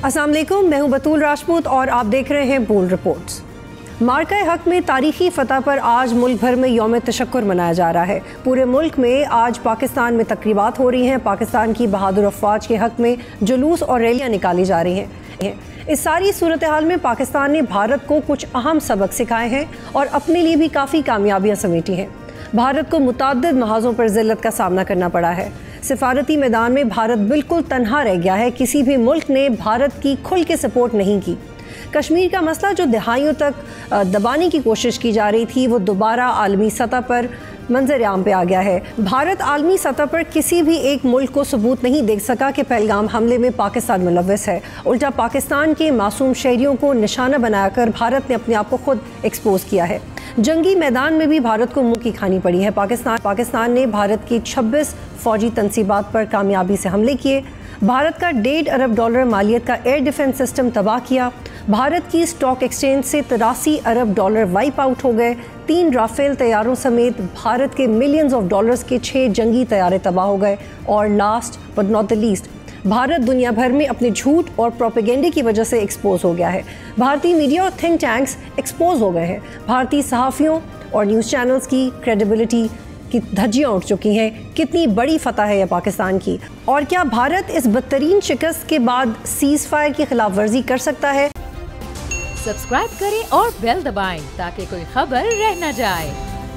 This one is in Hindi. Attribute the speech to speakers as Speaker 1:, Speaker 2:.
Speaker 1: अस्सलाम वालेकुम, मैं हूं बतूल राजपूत और आप देख रहे हैं बोल्ड रिपोर्ट्स। मार्का हक में तारीखी फतह पर आज मुल्क भर में यौम तशक्कुर मनाया जा रहा है। पूरे मुल्क में आज पाकिस्तान में तकरीबात हो रही हैं। पाकिस्तान की बहादुर अफवाज के हक में जुलूस और रैलियाँ निकाली जा रही हैं। इस सारी सूरत हाल में पाकिस्तान ने भारत को कुछ अहम सबक सिखाए हैं और अपने लिए भी काफ़ी कामयाबियाँ समेटी हैं। भारत को मुतअद्दिद महाज़ों पर ज़िल्लत का सामना करना पड़ा है। सिफारती मैदान में भारत बिल्कुल तन्हा रह गया है। किसी भी मुल्क ने भारत की खुल के सपोर्ट नहीं की। कश्मीर का मसला जो दहाइयों तक दबाने की कोशिश की जा रही थी, वो दोबारा आलमी सतह पर मंजर आम पे आ गया है। भारत आलमी सतह पर किसी भी एक मुल्क को सबूत नहीं दे सका कि पहलगाम हमले में पाकिस्तान मुलव्वस है। उल्टा पाकिस्तान के मासूम शहरियों को निशाना बनाकर भारत ने अपने आप को खुद एक्सपोज किया है। जंगी मैदान में भी भारत को मुंह की खानी पड़ी है। पाकिस्तान ने भारत की 26 फौजी तनसीबात पर कामयाबी से हमले किए। भारत का $1.5 अरब मालियत का एयर डिफेंस सिस्टम तबाह किया। भारत की स्टॉक एक्सचेंज से $83 अरब वाइप आउट हो गए। 3 राफेल तैयारों समेत भारत के मिलियंस ऑफ डॉलर्स के 6 जंगी तैयारे तबाह हो गए। और last but not the least, Bharat दुनिया भर में अपने झूठ और प्रोपेगेंडे की वजह से एक्सपोज हो गया है। भारतीय मीडिया और थिंक टैंक्स एक्सपोज हो गए हैं। भारतीय सहाफ़ियों और न्यूज़ चैनल्स की क्रेडिबिलिटी की धज्जियाँ उठ चुकी हैं। कितनी बड़ी फतह है यह पाकिस्तान की। और क्या भारत इस बदतरीन शिकस्त के बाद सीज़ फायर की खिलाफ वर्जी कर सकता है?
Speaker 2: सब्सक्राइब करें और बेल दबाएं ताकि कोई खबर रह न जाए।